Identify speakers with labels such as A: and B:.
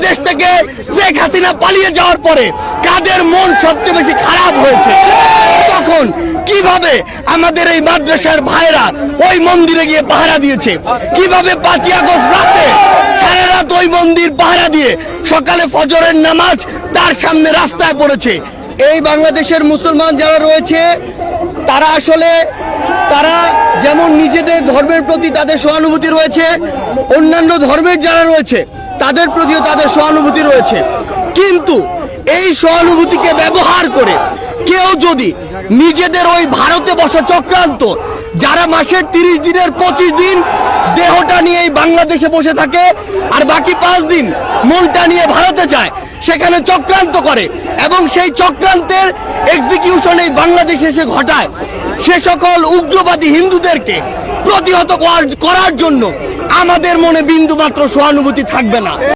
A: বাংলাদেশ থেকে শেখ হাসিনা পালিয়ে যাওয়ার পরে কাদের মন সবচেয়ে বেশি খারাপ হয়েছে? তখন কিভাবে আমাদের এই মাদ্রাসার ভাইরা ওই মন্দিরে গিয়ে পাহারা দিয়েছে, কিভাবে 5ই আগস্ট রাতে সারা রাত ওই মন্দির পাহারা দিয়ে সকালে ফজরের নামাজ তার সামনে রাস্তায় পড়েছে। এই বাংলাদেশের মুসলমান যারা রয়েছে তারা আসলে যেমন নিজেদের ধর্মের প্রতি তাদের সহানুভূতি রয়েছে, অন্যান্য ধর্মের যারা রয়েছে তাদের প্রতিও তাদের সহানুভূতি রয়েছে। কিন্তু এই সহানুভূতিকে ব্যবহার করে কেউ যদি নিজেদের ওই ভারতে বসা চক্রান্ত, যারা মাসের 30 দিনের 25 দিন দেহটা নিয়ে বাংলাদেশে বসে থাকে আর বাকি 5 দিন মনটা নিয়ে ভারতে যায়, সেখানে চক্রান্ত করে এবং সেই চক্রান্তের এক্সিকিউশন এই বাংলাদেশে এসে ঘটায়, সে সকল উগ্রবাদী হিন্দুদেরকে প্রতিহত করার জন্য আমাদের মনে বিন্দুমাত্র সহানুভূতি থাকবে না।